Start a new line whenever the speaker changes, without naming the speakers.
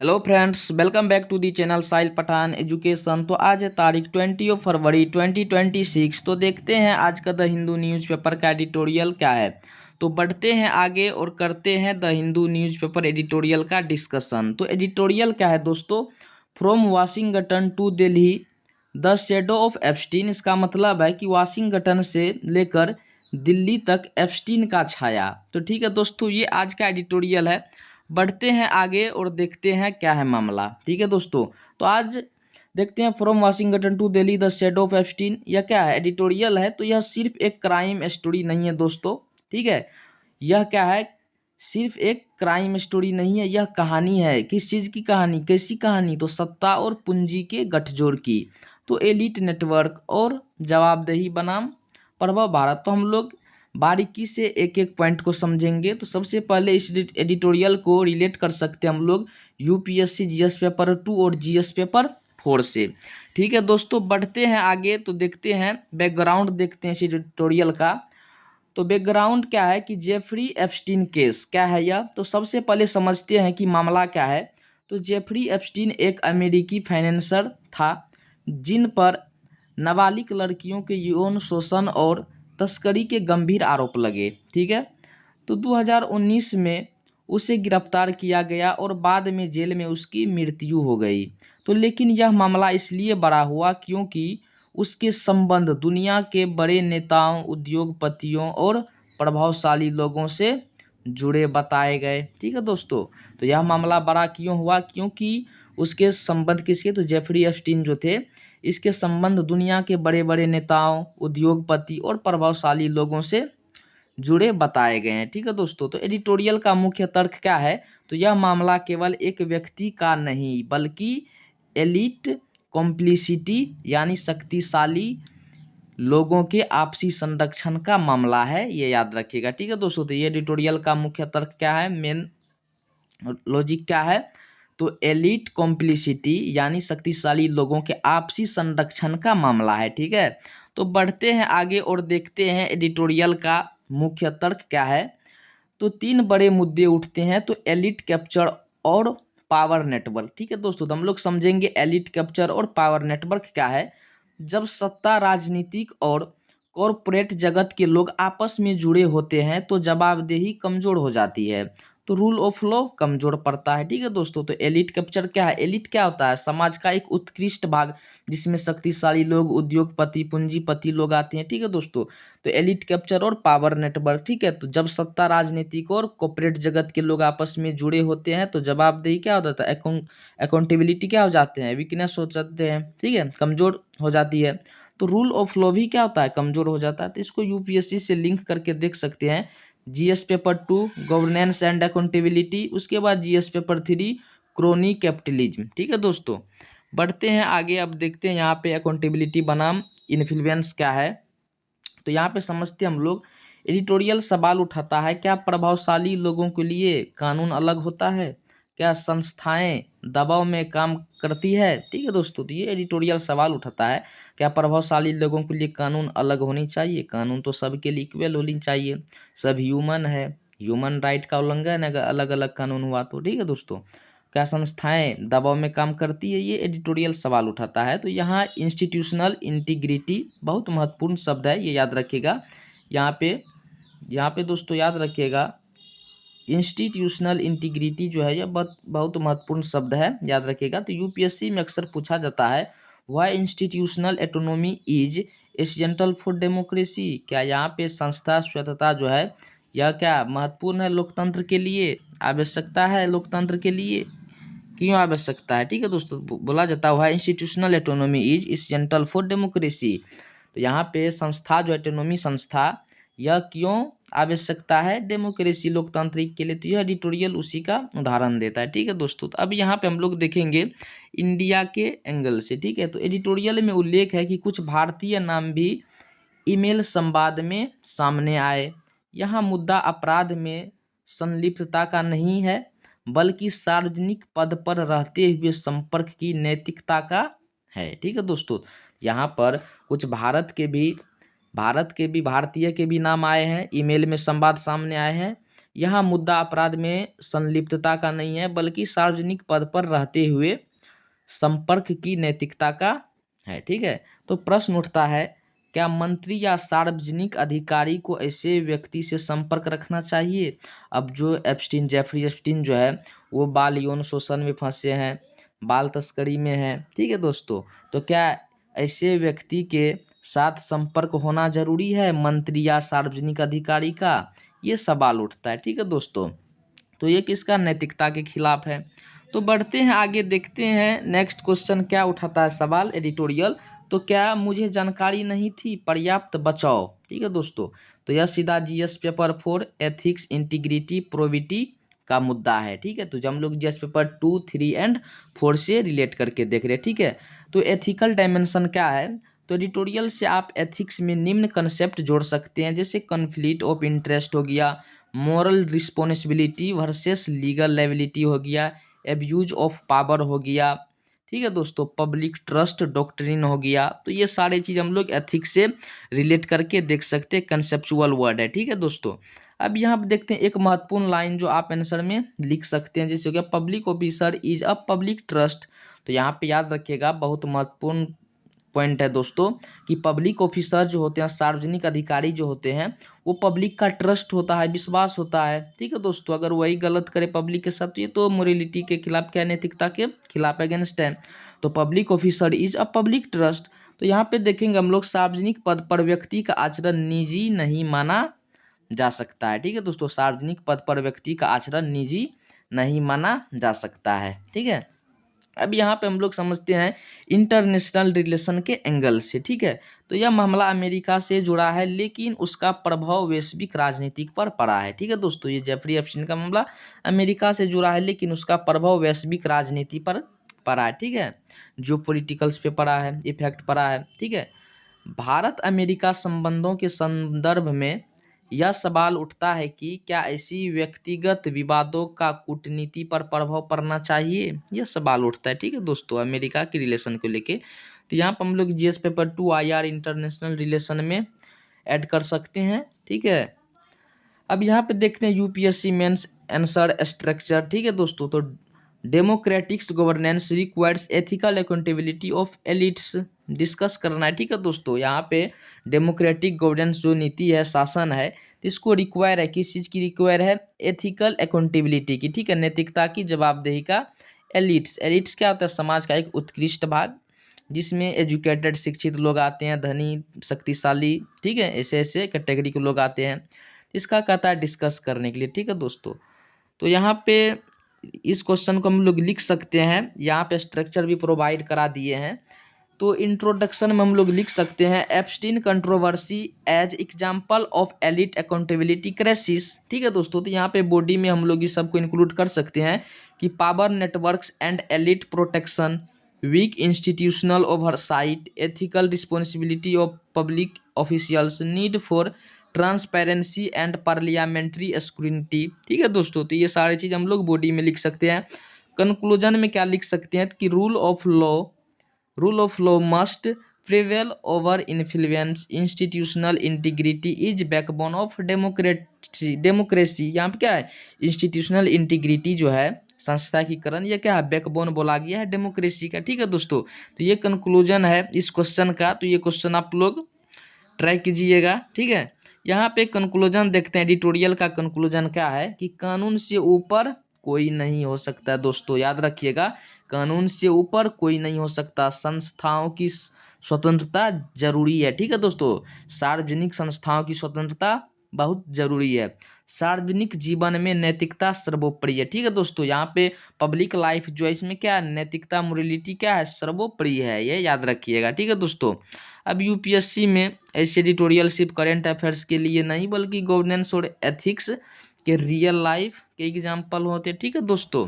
Hello friends, welcome back to the channel Sahil Pathan education. तो आज है तारीख 20 फरवरी 2026। तो देखते हैं आज का द हिंदू न्यूज़पेपर का एडिटोरियल क्या है। तो बढ़ते हैं आगे और करते हैं द हिंदू न्यूज़पेपर एडिटोरियल का डिस्कशन। तो एडिटोरियल क्या है दोस्तों? From Washington to Delhi the shadow of Epstein. इसका मतलब है कि वाशिंगटन से लेकर दिल्ली तक एप्स्टीन का छाया। तो ठीक है दोस्तों, ये आज का एडिटोरियल है। बढ़ते हैं आगे और देखते हैं क्या है मामला। ठीक है दोस्तों, तो आज देखते हैं from Washington to Delhi the shadow of Epstein. यह क्या है? एडिटोरियल है। तो यह सिर्फ एक क्राइम स्टोरी नहीं है दोस्तों। ठीक है, यह क्या है? सिर्फ एक क्राइम स्टोरी नहीं है, यह कहानी है। किस चीज़ की कहानी? कैसी कहानी? तो सत्ता और पूंजी के गठजोड़ की। तो एलिट नेटवर्क और जवाबदेही बनाम प्रभाव भारत। तो हम लोग बारीकी से एक एक पॉइंट को समझेंगे। तो सबसे पहले इस एडिटोरियल को रिलेट कर सकते हैं हम लोग यूपीएससी जीएस पेपर 2 और जीएस पेपर 4 से। ठीक है दोस्तों, बढ़ते हैं आगे। तो देखते हैं बैकग्राउंड, देखते हैं इस एडिटोरियल का। तो बैकग्राउंड क्या है कि जेफरी एप्स्टीन केस क्या है यह। तो सबसे पहले समझते हैं कि मामला क्या है। तो जेफरी एप्स्टीन एक अमेरिकी फाइनेंसर था जिन पर नाबालिग लड़कियों के यौन शोषण और तस्करी के गंभीर आरोप लगे। ठीक है, तो 2019 में उसे गिरफ्तार किया गया और बाद में जेल में उसकी मृत्यु हो गई। तो लेकिन यह मामला इसलिए बड़ा हुआ क्योंकि उसके संबंध दुनिया के बड़े नेताओं, उद्योगपतियों और प्रभावशाली लोगों से जुड़े बताए गए। ठीक है दोस्तों, तो यह मामला बड़ा क्यों हुआ? क्योंकि उसके संबंध किसके? तो जेफरी एप्स्टीन जो थे, इसके संबंध दुनिया के बड़े बड़े नेताओं, उद्योगपति और प्रभावशाली लोगों से जुड़े बताए गए हैं। ठीक है दोस्तों, तो एडिटोरियल का मुख्य तर्क क्या है? तो यह मामला केवल एक व्यक्ति का नहीं बल्कि एलिट कॉम्प्लिसिटी यानी शक्तिशाली लोगों के आपसी संरक्षण का मामला है, ये याद रखिएगा। ठीक है दोस्तों, तो ये एडिटोरियल का मुख्य तर्क क्या है, मेन लॉजिक क्या है? तो एलिट कॉम्प्लिसिटी यानी शक्तिशाली लोगों के आपसी संरक्षण का मामला है। ठीक है, तो बढ़ते हैं आगे और देखते हैं एडिटोरियल का मुख्य तर्क क्या है। तो तीन बड़े मुद्दे उठते हैं। तो एलिट कैप्चर और पावर नेटवर्क। ठीक है दोस्तों, तो हम लोग समझेंगे एलिट कैप्चर और पावर नेटवर्क क्या है। जब सत्ता, राजनीतिक और कॉरपोरेट जगत के लोग आपस में जुड़े होते हैं तो जवाबदेही कमजोर हो जाती है, तो रूल ऑफ लॉ कमजोर पड़ता है। ठीक है दोस्तों, तो एलिट कैप्चर क्या है? एलिट क्या होता है? समाज का एक उत्कृष्ट भाग जिसमें शक्तिशाली लोग, उद्योगपति, पूंजीपति लोग आते हैं। ठीक है दोस्तों, तो एलिट कैप्चर और पावर नेटवर्क। ठीक है, तो जब सत्ता, राजनीतिक और कॉर्पोरेट जगत के लोग आपस में जुड़े होते हैं तो जवाबदेही क्या हो जाता है? अकाउंटेबिलिटी क्या हो जाते हैं? वीकनेस हो जाते हैं। ठीक है, कमजोर हो जाती है। तो रूल ऑफ लॉ भी क्या होता है? कमजोर हो जाता है। तो इसको यूपीएससी से लिंक करके देख सकते हैं। GS paper 2 governance and accountability, उसके बाद जीएस पेपर 3 क्रोनी कैपिटलिज्म। ठीक है दोस्तों, बढ़ते हैं आगे। अब देखते हैं यहाँ पे अकाउंटेबिलिटी बनाम इन्फ्लुएंस क्या है। तो यहाँ पे समझते हैं हम लोग। एडिटोरियल सवाल उठाता है, क्या प्रभावशाली लोगों के लिए कानून अलग होता है? क्या संस्थाएं दबाव में काम करती है? ठीक है दोस्तों, तो ये एडिटोरियल सवाल उठाता है, क्या प्रभावशाली लोगों के लिए कानून अलग होनी चाहिए? कानून तो सबके लिए इक्वल होनी चाहिए, सब ह्यूमन है। ह्यूमन राइट का उल्लंघन अगर अलग अलग कानून हुआ तो। ठीक है दोस्तों, क्या संस्थाएं दबाव में काम करती है? ये एडिटोरियल सवाल उठाता है। तो यहाँ इंस्टीट्यूशनल इंटीग्रिटी बहुत महत्वपूर्ण शब्द है, ये याद रखिएगा। यहाँ पे दोस्तों याद रखिएगा, इंस्टीट्यूशनल इंटीग्रिटी जो है यह बहुत बहुत महत्वपूर्ण शब्द है, याद रखिएगा। तो यूपीएससी में अक्सर पूछा जाता है, why institutional autonomy is essential for democracy. क्या यहाँ पे संस्था स्वतंत्रता जो है यह क्या महत्वपूर्ण है लोकतंत्र के लिए? आवश्यकता है लोकतंत्र के लिए? क्यों आवश्यकता है? ठीक है दोस्तों, बोला जाता है institutional autonomy is essential for democracy. तो यहाँ पे संस्था जो एटोनॉमी संस्था, यह क्यों आवश्यकता है? डेमोक्रेसी लोकतांत्रिक के लिए। तो यह एडिटोरियल उसी का उदाहरण देता है। ठीक है दोस्तों, तो अब यहाँ पे हम लोग देखेंगे इंडिया के एंगल से। ठीक है, तो एडिटोरियल में उल्लेख है कि कुछ भारतीय नाम भी ईमेल संवाद में सामने आए। यहाँ मुद्दा अपराध में संलिप्तता का नहीं है बल्कि सार्वजनिक पद पर रहते हुए संपर्क की नैतिकता का है। ठीक है दोस्तों, यहाँ पर कुछ भारतीय के भी नाम आए हैं, ईमेल में संवाद सामने आए हैं। यहाँ मुद्दा अपराध में संलिप्तता का नहीं है, बल्कि सार्वजनिक पद पर रहते हुए संपर्क की नैतिकता का है। ठीक है, तो प्रश्न उठता है, क्या मंत्री या सार्वजनिक अधिकारी को ऐसे व्यक्ति से संपर्क रखना चाहिए? अब जो जेफरी एप्स्टीन जो है वो बाल यौन शोषण में फंसे हैं, बाल तस्करी में हैं। ठीक है दोस्तों, तो क्या ऐसे व्यक्ति के साथ संपर्क होना जरूरी है मंत्री या सार्वजनिक अधिकारी का? ये सवाल उठता है। ठीक है दोस्तों, तो ये किसका नैतिकता के खिलाफ है। तो बढ़ते हैं आगे, देखते हैं नेक्स्ट क्वेश्चन क्या उठाता है सवाल एडिटोरियल। तो क्या मुझे जानकारी नहीं थी, पर्याप्त बचाओ। ठीक है दोस्तों, तो यह सीधा GS paper 4 ethics integrity probity का मुद्दा है। ठीक है, तो जब हम लोग जीएस पेपर 2, 3 एंड 4 से रिलेट करके देख रहे हैं। ठीक है, तो एथिकल डायमेंशन क्या है, तो एडिटोरियल से आप एथिक्स में निम्न कंसेप्ट जोड़ सकते हैं, जैसे कॉन्फ्लिक्ट ऑफ इंटरेस्ट हो गया, moral responsibility versus legal liability हो गया, एब्यूज ऑफ पावर हो गया। ठीक है दोस्तों, पब्लिक ट्रस्ट डॉक्ट्रिन हो गया। तो ये सारे चीज़ हम लोग एथिक्स से रिलेट करके देख सकते हैं, कंसेप्चुअल वर्ड है। ठीक है दोस्तों, अब यहाँ पे देखते हैं एक महत्वपूर्ण लाइन जो आप आंसर में लिख सकते हैं, जैसे हो गया public officer is a public trust. तो यहाँ पे याद रखिएगा, बहुत महत्वपूर्ण पॉइंट है दोस्तों, कि पब्लिक ऑफिसर जो होते हैं, सार्वजनिक अधिकारी जो होते हैं, वो पब्लिक का ट्रस्ट होता है, विश्वास होता है। ठीक है दोस्तों, अगर वही गलत करे पब्लिक के साथ तो ये तो मोरलिटी के खिलाफ, क्या नैतिकता के खिलाफ, अगेंस्ट है। तो public officer is a public trust. तो यहाँ पे देखेंगे हम लोग, सार्वजनिक पद पर व्यक्ति का आचरण निजी नहीं माना जा सकता है। ठीक है दोस्तों, सार्वजनिक पद पर व्यक्ति का आचरण निजी नहीं माना जा सकता है। ठीक है, अब यहाँ पे हम लोग समझते हैं इंटरनेशनल रिलेशन के एंगल से। ठीक है, तो यह मामला अमेरिका से जुड़ा है, लेकिन उसका प्रभाव वैश्विक राजनीतिक पर पड़ा है। ठीक है दोस्तों, ये जेफरी एप्स्टीन का मामला अमेरिका से जुड़ा है, लेकिन उसका प्रभाव वैश्विक राजनीति पर पड़ा है। ठीक है, जो पॉलिटिकल्स पे पड़ा है, इफेक्ट पड़ा है। ठीक है, भारत अमेरिका संबंधों के संदर्भ में यह सवाल उठता है कि क्या ऐसी व्यक्तिगत विवादों का कूटनीति पर प्रभाव पड़ना चाहिए, यह सवाल उठता है। ठीक है दोस्तों, अमेरिका की रिलेशन को लेके। तो यहाँ पर हम लोग GS paper 2 IR international relation में ऐड कर सकते हैं। ठीक है, अब यहाँ पे देखते हैं यूपीएससी मेंस आंसर स्ट्रक्चर। ठीक है दोस्तों, तो democratics governance requires ethical accountability of elites discuss करना है। ठीक है दोस्तों, यहाँ पे डेमोक्रेटिक गवर्नेंस जो नीति है, शासन है, तो इसको रिक्वायर है, किस चीज़ की रिक्वायर है, एथिकल अकाउंटेबिलिटी की। ठीक है, नैतिकता की, जवाबदेही का। एलिट्स, एलिट्स क्या होता है, समाज का एक उत्कृष्ट भाग, जिसमें एजुकेटेड शिक्षित लोग आते हैं, धनी शक्तिशाली। ठीक है, ऐसे ऐसे कैटेगरी के लोग आते हैं, इसका कहता है डिस्कस करने के लिए। ठीक है दोस्तों, तो यहाँ पे इस क्वेश्चन को हम लोग लिख सकते हैं, यहाँ पे स्ट्रक्चर भी प्रोवाइड करा दिए हैं। तो इंट्रोडक्शन में हम लोग लिख सकते हैं, Epstein controversy as example of elite accountability crisis. ठीक है दोस्तों, तो यहाँ पे बॉडी में हम लोग इस सबको इंक्लूड कर सकते हैं कि power networks and elite protection, weak institutional oversight, ethical responsibility of public officials, need for transparency and parliamentary scrutiny. ठीक है दोस्तों, तो ये सारी चीज़ हम लोग बॉडी में लिख सकते हैं। कंक्लूजन में क्या लिख सकते हैं कि rule of law must prevail over influence, institutional integrity is backbone of democracy. यहाँ पे क्या है, इंस्टीट्यूशनल इंटीग्रिटी जो है, संस्थाकीकरण, ये क्या है, बैकबोन बोला गया है डेमोक्रेसी का। ठीक है दोस्तों, तो ये कंक्लूजन है इस क्वेश्चन का। तो ये क्वेश्चन आप लोग ट्राई कीजिएगा। ठीक है, यहाँ पे कंक्लूजन देखते हैं, एडिटोरियल का कंक्लूजन क्या है कि कानून से ऊपर कोई नहीं हो सकता। दोस्तों याद रखिएगा, कानून से ऊपर कोई नहीं हो सकता, संस्थाओं की स्वतंत्रता जरूरी है। ठीक है दोस्तों, सार्वजनिक संस्थाओं की स्वतंत्रता बहुत जरूरी है, सार्वजनिक जीवन में नैतिकता सर्वोपरि है। ठीक है दोस्तों, यहाँ पे पब्लिक लाइफ जो है, इसमें क्या नैतिकता, मोरलिटी क्या है, सर्वोपरि है, ये याद रखिएगा। ठीक है दोस्तों, अब यूपीएससी में ऐसे एडिटोरियल सिर्फ करेंट अफेयर्स के लिए नहीं, बल्कि गवर्नेंस और एथिक्स के रियल लाइफ के एग्जाम्पल होते हैं। ठीक है दोस्तों।